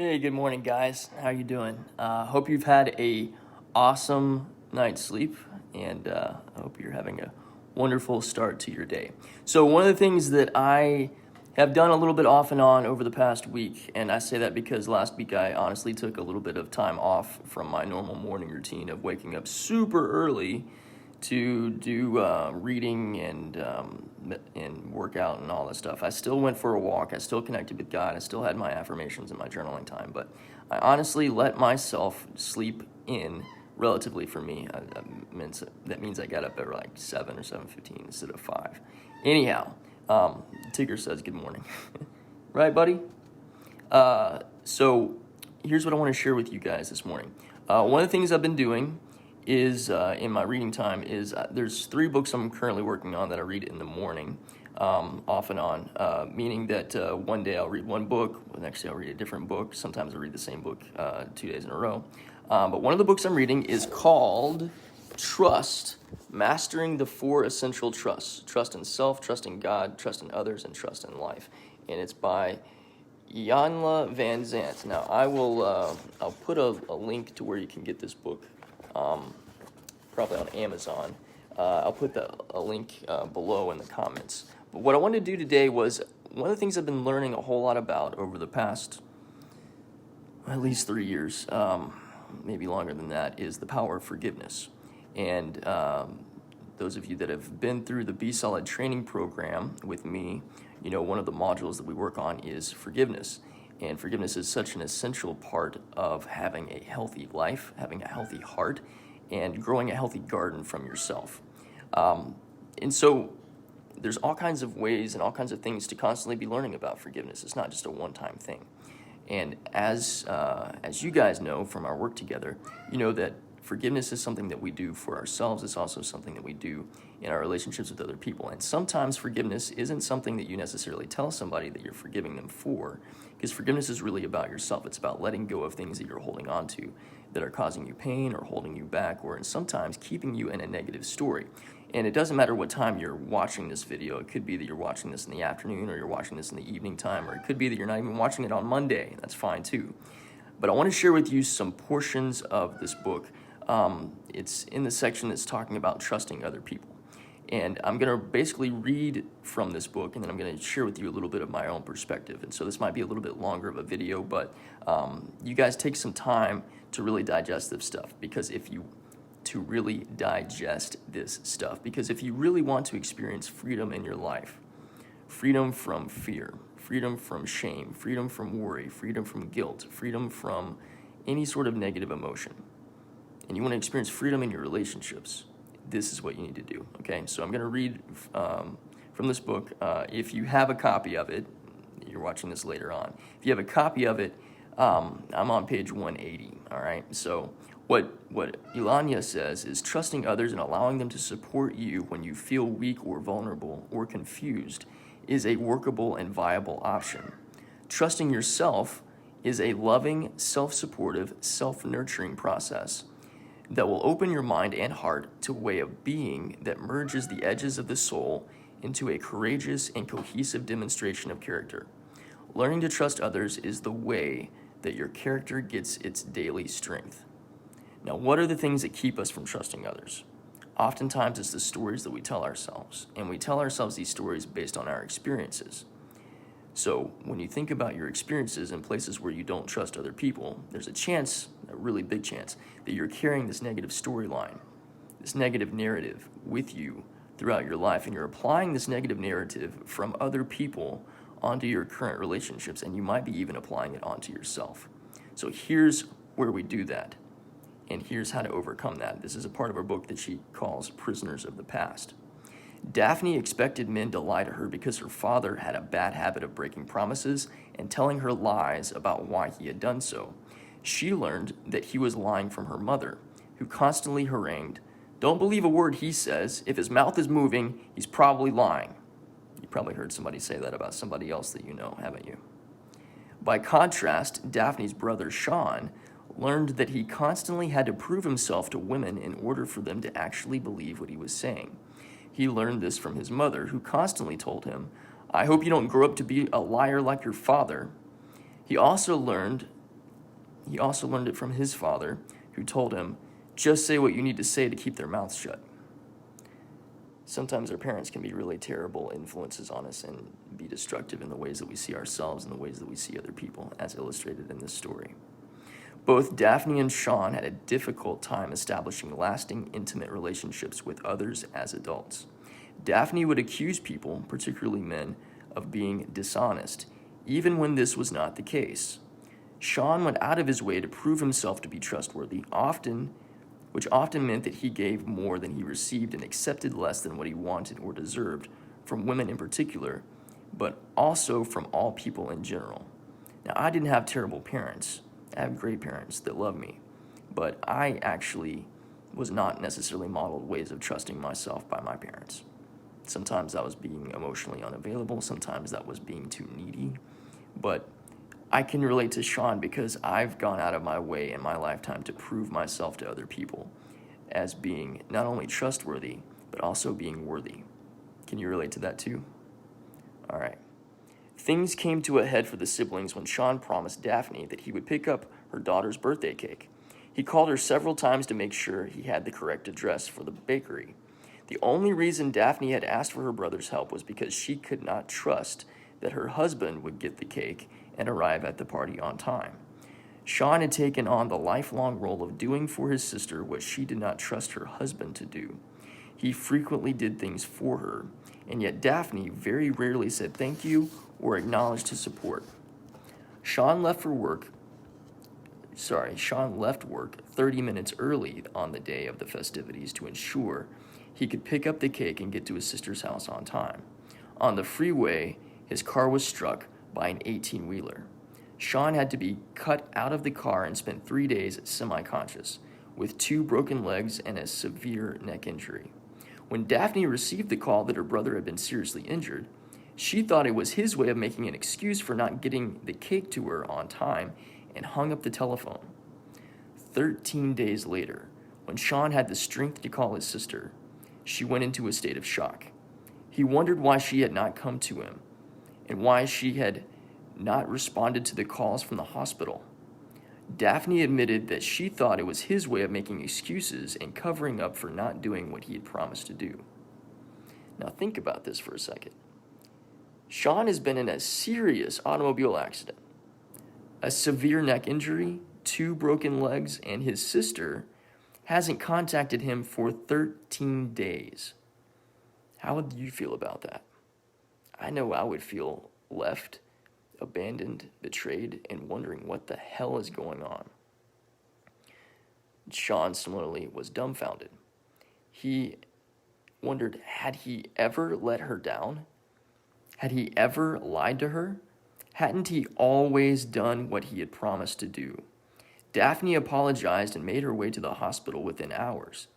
Hey, good morning, guys. How you doing? Hope you've had a awesome night's sleep, and I hope you're having a wonderful start to your day. So one of the things that I have done a little bit off and on over the past week, and I say that because last week I honestly took a little bit of time off from my normal morning routine of waking up super early to do reading and workout and all that stuff. I still went for a walk. I still connected with God. I still had my affirmations and my journaling time. But I honestly let myself sleep in relatively for me. That means I got up at like 7 or 7:15 instead of 5. Anyhow, Tigger says good morning. Right, buddy? So here's what I want to share with you guys this morning. One of the things I've been doing is in my reading time is there's 3 books I'm currently working on that I read in the morning, off and on, meaning that one day I'll read one book, the next day I'll read a different book. Sometimes I read the same book 2 days in a row. But one of the books I'm reading is called Trust, Mastering the 4 Essential Trusts. Trust in self, trust in God, trust in others, and trust in life. And it's by Iyanla Vanzandt. Now, I'll put a link to where you can get this book, probably on Amazon. I'll put a link below in the comments. But what I wanted to do today was one of the things I've been learning a whole lot about over the past at least 3 years, maybe longer than that, is the power of forgiveness. And those of you that have been through the Be Solid training program with me, you know, one of the modules that we work on is forgiveness. And forgiveness is such an essential part of having a healthy life, having a healthy heart, and growing a healthy garden from yourself. And so there's all kinds of ways and all kinds of things to constantly be learning about forgiveness. It's not just a one-time thing. And as you guys know from our work together, you know that forgiveness is something that we do for ourselves. It's also something that we do in our relationships with other people. And sometimes forgiveness isn't something that you necessarily tell somebody that you're forgiving them for, because forgiveness is really about yourself. It's about letting go of things that you're holding on to that are causing you pain or holding you back, or sometimes keeping you in a negative story. And it doesn't matter what time you're watching this video. It could be that you're watching this in the afternoon, or you're watching this in the evening time, or it could be that you're not even watching it on Monday. That's fine too. But I want to share with you some portions of this book. It's in the section that's talking about trusting other people. And I'm going to basically read from this book, and then I'm going to share with you a little bit of my own perspective. And so this might be a little bit longer of a video, but you guys take some time to really digest this stuff, because if you really want to experience freedom in your life, freedom from fear, freedom from shame, freedom from worry, freedom from guilt, freedom from any sort of negative emotion, and you want to experience freedom in your relationships, this is what you need to do, okay? So I'm going to read from this book. If you have a copy of it, you're watching this later on. If you have a copy of it, I'm on page 180, all right? So what Iyanla says is, trusting others and allowing them to support you when you feel weak or vulnerable or confused is a workable and viable option. Trusting yourself is a loving, self-supportive, self-nurturing process that will open your mind and heart to a way of being that merges the edges of the soul into a courageous and cohesive demonstration of character. Learning to trust others is the way that your character gets its daily strength. Now, what are the things that keep us from trusting others? Oftentimes, it's the stories that we tell ourselves, and we tell ourselves these stories based on our experiences. So when you think about your experiences in places where you don't trust other people, there's a chance, a really big chance, that you're carrying this negative storyline, this negative narrative with you throughout your life, and you're applying this negative narrative from other people onto your current relationships, and you might be even applying it onto yourself. So here's where we do that, and here's how to overcome that. This is a part of our book that she calls Prisoners of the Past. Daphne expected men to lie to her because her father had a bad habit of breaking promises and telling her lies about why he had done so. She learned that he was lying from her mother, who constantly harangued, "Don't believe a word he says. If his mouth is moving, he's probably lying." You probably heard somebody say that about somebody else that you know, haven't you? By contrast, Daphne's brother, Sean, learned that he constantly had to prove himself to women in order for them to actually believe what he was saying. He learned this from his mother, who constantly told him, "I hope you don't grow up to be a liar like your father." He also learned he also learned it from his father, who told him, just say what you need to say to keep their mouths shut. Sometimes our parents can be really terrible influences on us and be destructive in the ways that we see ourselves and the ways that we see other people, as illustrated in this story. Both Daphne and Sean had a difficult time establishing lasting, intimate relationships with others as adults. Daphne would accuse people, particularly men, of being dishonest, even when this was not the case. Sean went out of his way to prove himself to be trustworthy, which often meant that he gave more than he received and accepted less than what he wanted or deserved, from women in particular, but also from all people in general. Now, I didn't have terrible parents. I have great parents that love me, but I actually was not necessarily modeled ways of trusting myself by my parents. Sometimes that was being emotionally unavailable, sometimes that was being too needy, but I can relate to Sean because I've gone out of my way in my lifetime to prove myself to other people as being not only trustworthy, but also being worthy. Can you relate to that too? All right. Things came to a head for the siblings when Sean promised Daphne that he would pick up her daughter's birthday cake. He called her several times to make sure he had the correct address for the bakery. The only reason Daphne had asked for her brother's help was because she could not trust that her husband would get the cake and arrive at the party on time. Sean had taken on the lifelong role of doing for his sister what she did not trust her husband to do. He frequently did things for her, and yet Daphne very rarely said thank you or acknowledged his support. Sean left work 30 minutes early on the day of the festivities to ensure he could pick up the cake and get to his sister's house on time. On the freeway, his car was struck by an 18-wheeler. Sean had to be cut out of the car and spent 3 days semi-conscious, with 2 broken legs and a severe neck injury. When Daphne received the call that her brother had been seriously injured, she thought it was his way of making an excuse for not getting the cake to her on time and hung up the telephone. 13 days later, when Sean had the strength to call his sister, she went into a state of shock. He wondered why she had not come to him and why she had not responded to the calls from the hospital. Daphne admitted that she thought it was his way of making excuses and covering up for not doing what he had promised to do. Now think about this for a second. Sean has been in a serious automobile accident, a severe neck injury, 2 broken legs, and his sister hasn't contacted him for 13 days. How would you feel about that? I know I would feel left, abandoned, betrayed, and wondering what the hell is going on. Sean similarly was dumbfounded. He wondered, had he ever let her down? Had he ever lied to her? Hadn't he always done what he had promised to do? Daphne apologized and made her way to the hospital within hours.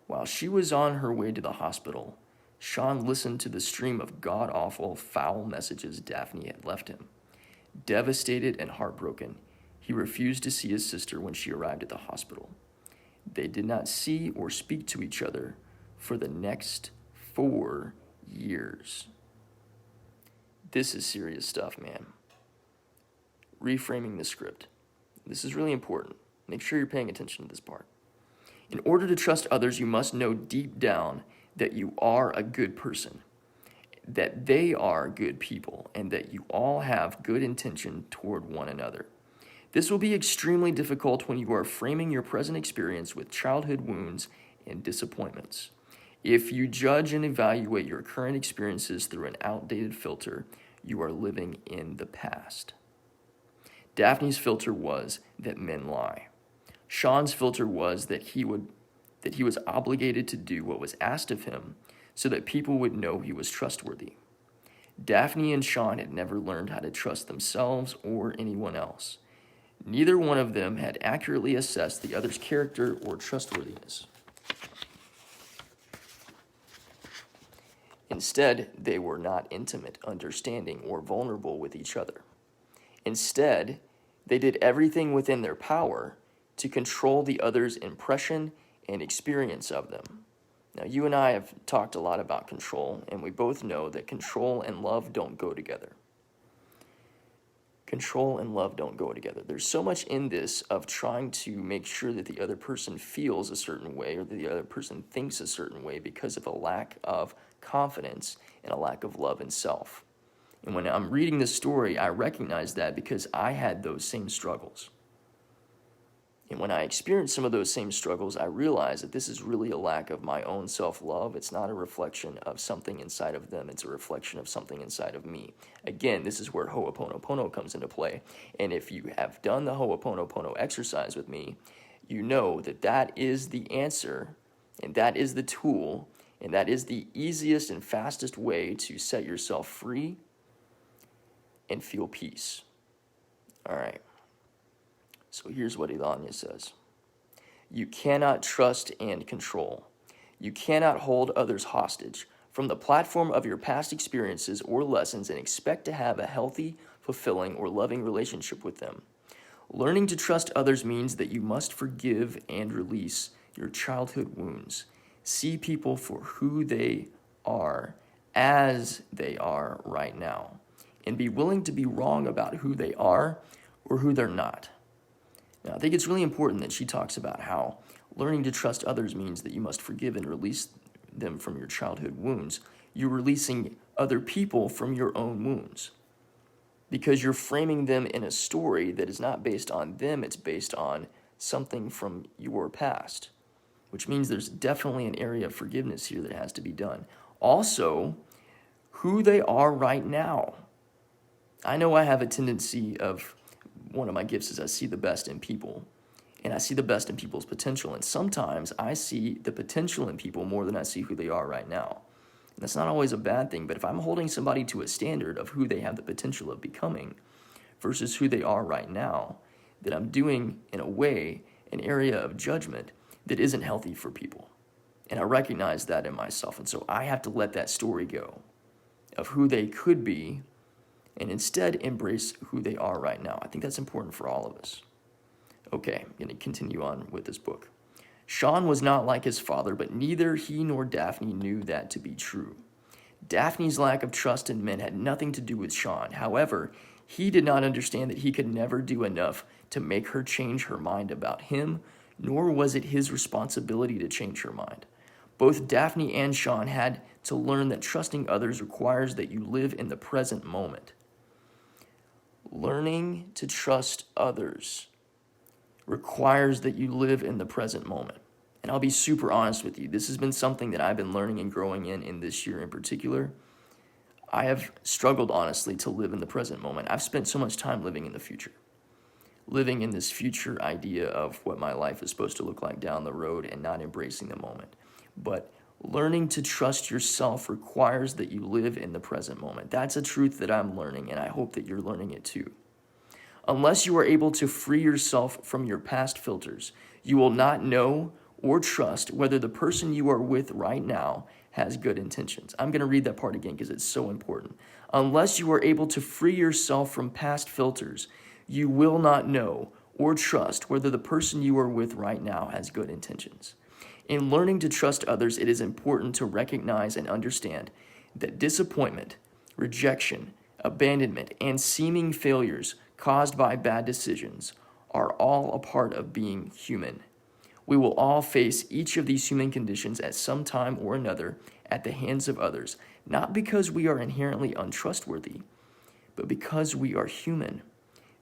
While she was on her way to the hospital, Sean listened to the stream of god-awful, foul messages Daphne had left him. Devastated and heartbroken, he refused to see his sister when she arrived at the hospital. They did not see or speak to each other for the next 4 years. This is serious stuff, man. Reframing the script. This is really important. Make sure you're paying attention to this part. In order to trust others, you must know deep down that you are a good person, that they are good people, and that you all have good intention toward one another. This will be extremely difficult when you are framing your present experience with childhood wounds and disappointments. If you judge and evaluate your current experiences through an outdated filter, you are living in the past. Daphne's filter was that men lie. Sean's filter was that he was obligated to do what was asked of him so that people would know he was trustworthy. Daphne and Sean had never learned how to trust themselves or anyone else. Neither one of them had accurately assessed the other's character or trustworthiness. Instead, they were not intimate, understanding, or vulnerable with each other. Instead, they did everything within their power to control the other's impression and experience of them. Now, you and I have talked a lot about control, and we both know that control and love don't go together. Control and love don't go together. There's so much in this of trying to make sure that the other person feels a certain way or that the other person thinks a certain way because of a lack of confidence and a lack of love in self. And when I'm reading this story, I recognize that because I had those same struggles. And when I experienced some of those same struggles, I realized that this is really a lack of my own self-love. It's not a reflection of something inside of them. It's a reflection of something inside of me. Again, this is where Ho'oponopono comes into play. And if you have done the Ho'oponopono exercise with me, you know that that is the answer, and that is the tool, and that is the easiest and fastest way to set yourself free and feel peace. All right. So here's what Iyanla says. You cannot trust and control. You cannot hold others hostage from the platform of your past experiences or lessons and expect to have a healthy, fulfilling, or loving relationship with them. Learning to trust others means that you must forgive and release your childhood wounds. See people for who they are as they are right now, and be willing to be wrong about who they are or who they're not. Now, I think it's really important that she talks about how learning to trust others means that you must forgive and release them from your childhood wounds. You're releasing other people from your own wounds because you're framing them in a story that is not based on them, it's based on something from your past, which means there's definitely an area of forgiveness here that has to be done. Also, who they are right now. I know I have a tendency of, one of my gifts is I see the best in people, and I see the best in people's potential, and sometimes I see the potential in people more than I see who they are right now. And that's not always a bad thing, but if I'm holding somebody to a standard of who they have the potential of becoming versus who they are right now, then I'm doing, in a way, an area of judgment that isn't healthy for people. And I recognize that in myself, and so I have to let that story go of who they could be and instead embrace who they are right now. I think that's important for all of us. Okay, I'm going to continue on with this book. Sean was not like his father, but neither he nor Daphne knew that to be true. Daphne's lack of trust in men had nothing to do with Sean. However, he did not understand that he could never do enough to make her change her mind about him, nor was it his responsibility to change her mind. Both Daphne and Sean had to learn that trusting others requires that you live in the present moment. Learning to trust others requires that you live in the present moment. And I'll be super honest with you. This has been something that I've been learning and growing in this year in particular. I have struggled, honestly, to live in the present moment. I've spent so much time living in the future, living in this future idea of what my life is supposed to look like down the road and not embracing the moment. But learning to trust yourself requires that you live in the present moment. That's a truth that I'm learning, and I hope that you're learning it too. Unless you are able to free yourself from your past filters, you will not know or trust whether the person you are with right now has good intentions. I'm going to read that part again because it's so important. Unless you are able to free yourself from past filters, you will not know or trust whether the person you are with right now has good intentions. In learning to trust others, it is important to recognize and understand that disappointment, rejection, abandonment, and seeming failures caused by bad decisions are all a part of being human. We will all face each of these human conditions at some time or another at the hands of others, not because we are inherently untrustworthy, but because we are human.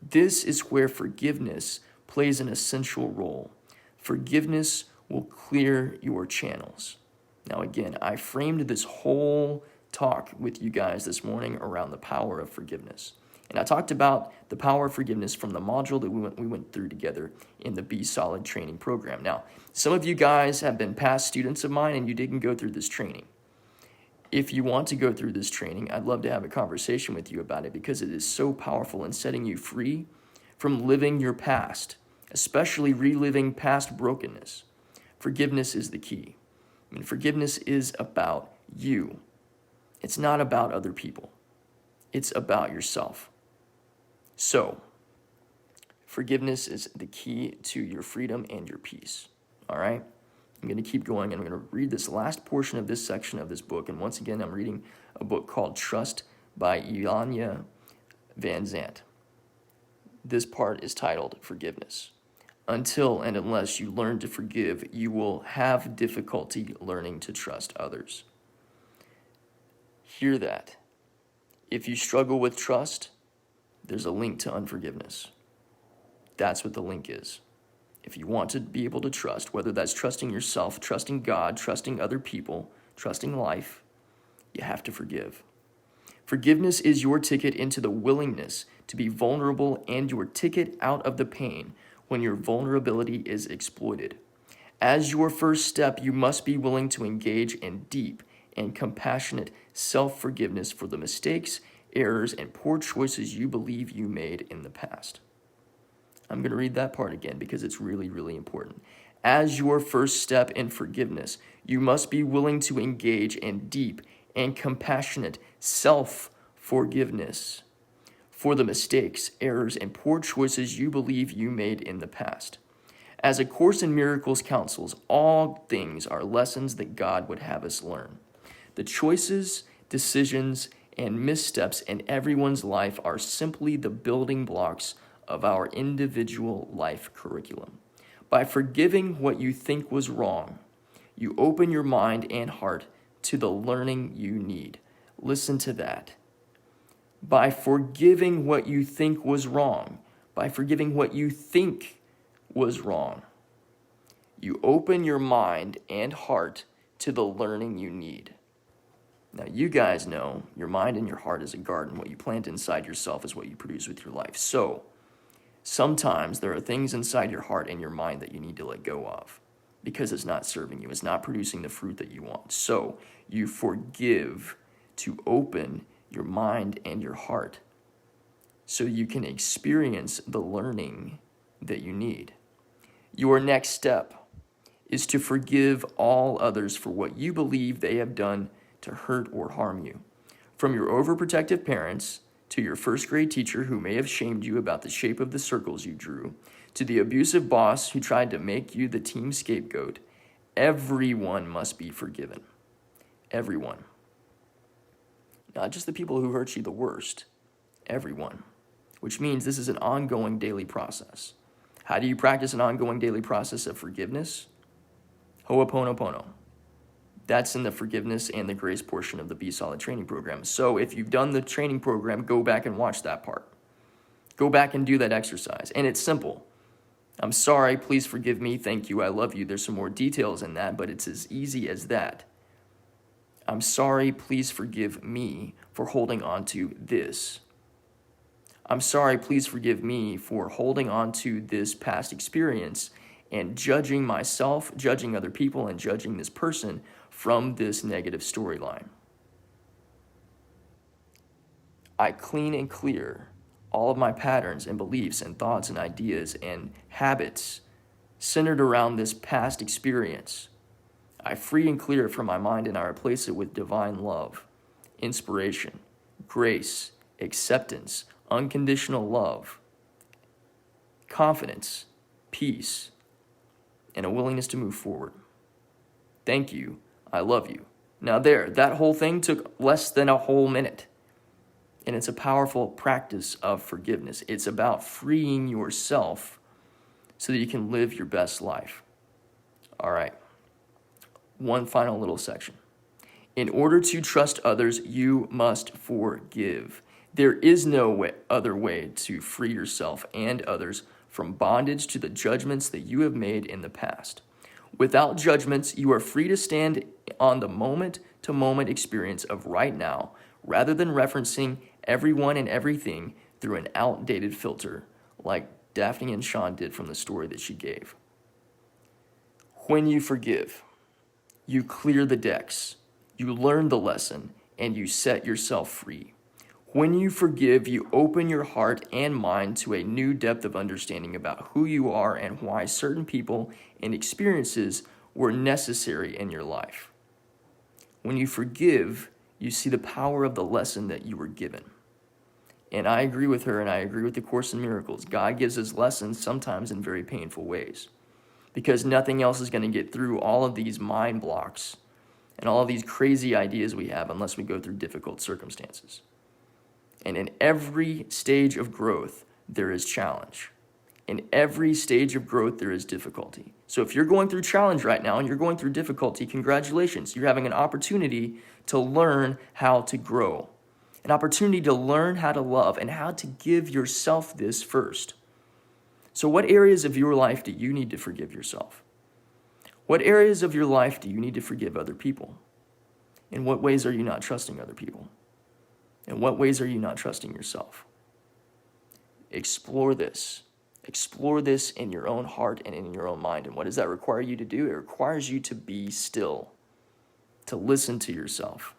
This is where forgiveness plays an essential role. Forgiveness will clear your channels. Now again, I framed this whole talk with you guys this morning around the power of forgiveness. And I talked about the power of forgiveness from the module that we went through together in the Be Solid training program. Now, some of you guys have been past students of mine and you didn't go through this training. If you want to go through this training, I'd love to have a conversation with you about it because it is so powerful in setting you free from living your past, especially reliving past brokenness. Forgiveness is the key. I mean, forgiveness is about you. It's not about other people. It's about yourself. So, forgiveness is the key to your freedom and your peace. All right? I'm going to keep going, and I'm going to read this last portion of this section of this book. And once again, I'm reading a book called Trust by Iyanla Vanzandt. this part is titled Forgiveness. Until and unless you learn to forgive, you will have difficulty learning to trust others. Hear that. If you struggle with trust, there's a link to unforgiveness. That's what the link is. If you want to be able to trust, whether that's trusting yourself, trusting God, trusting other people, trusting life, you have to forgive. Forgiveness is your ticket into the willingness to be vulnerable and your ticket out of the pain when your vulnerability is exploited. As your first step, you must be willing to engage in deep and compassionate self-forgiveness for the mistakes, errors, and poor choices you believe you made in the past. I'm going to read that part again because it's really, really important. As your first step in forgiveness, you must be willing to engage in deep and compassionate self-forgiveness for the mistakes, errors, and poor choices you believe you made in the past. As A Course in Miracles counsels, all things are lessons that God would have us learn. The choices, decisions, and missteps in everyone's life are simply the building blocks of our individual life curriculum. By forgiving what you think was wrong, you open your mind and heart to the learning you need. Listen to that. By forgiving what you think was wrong, by forgiving what you think was wrong, you open your mind and heart to the learning you need. Now, you guys know your mind and your heart is a garden. What you plant inside yourself is what you produce with your life. So, sometimes there are things inside your heart and your mind that you need to let go of because it's not serving you. It's not producing the fruit that you want. So, you forgive to open your mind and your heart so you can experience the learning that you need. Your next step is to forgive all others for what you believe they have done to hurt or harm you. From your overprotective parents to your first grade teacher who may have shamed you about the shape of the circles you drew, to the abusive boss who tried to make you the team scapegoat, everyone must be forgiven. Everyone. Not just the people who hurt you the worst, everyone. Which means this is an ongoing daily process. How do you practice an ongoing daily process of forgiveness? Ho'oponopono. That's in the forgiveness and the grace portion of the Be Solid training program. So if you've done the training program, go back and watch that part. Go back and do that exercise. And it's simple. I'm sorry, please forgive me, thank you, I love you. There's some more details in that, but it's as easy as that. I'm sorry, please forgive me for holding on to this. I'm sorry, please forgive me for holding on to this past experience and judging myself, judging other people, and judging this person from this negative storyline. I clean and clear all of my patterns and beliefs and thoughts and ideas and habits centered around this past experience. I free and clear it from my mind and I replace it with divine love, inspiration, grace, acceptance, unconditional love, confidence, peace, and a willingness to move forward. Thank you. I love you. Now that whole thing took less than a whole minute. And it's a powerful practice of forgiveness. It's about freeing yourself so that you can live your best life. All right. One final little section. In order to trust others, you must forgive. There is no other way to free yourself and others from bondage to the judgments that you have made in the past. Without judgments, you are free to stand on the moment-to-moment experience of right now, rather than referencing everyone and everything through an outdated filter, like Daphne and Sean did from the story that she gave. When you forgive, you clear the decks, you learn the lesson, and you set yourself free. When you forgive, you open your heart and mind to a new depth of understanding about who you are and why certain people and experiences were necessary in your life. When you forgive, you see the power of the lesson that you were given. And I agree with her, and I agree with the Course in Miracles. God gives us lessons sometimes in very painful ways, because nothing else is going to get through all of these mind blocks and all of these crazy ideas we have unless we go through difficult circumstances. And in every stage of growth, there is challenge. In every stage of growth, there is difficulty. So if you're going through challenge right now and you're going through difficulty, congratulations. You're having an opportunity to learn how to grow, an opportunity to learn how to love and how to give yourself this first. So what areas of your life do you need to forgive yourself? What areas of your life do you need to forgive other people? In what ways are you not trusting other people? In what ways are you not trusting yourself? Explore this. Explore this in your own heart and in your own mind. And what does that require you to do? It requires you to be still, to listen to yourself,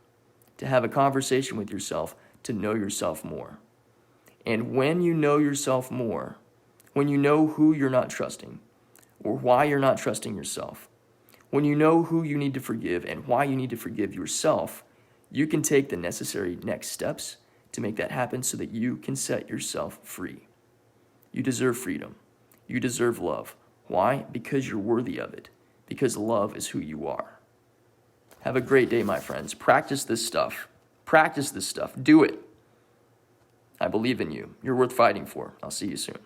to have a conversation with yourself, to know yourself more. And when you know yourself more, when you know who you're not trusting or why you're not trusting yourself, when you know who you need to forgive and why you need to forgive yourself, you can take the necessary next steps to make that happen so that you can set yourself free. You deserve freedom. You deserve love. Why? Because you're worthy of it. Because love is who you are. Have a great day, my friends. Practice this stuff. Practice this stuff. Do it. I believe in you. You're worth fighting for. I'll see you soon.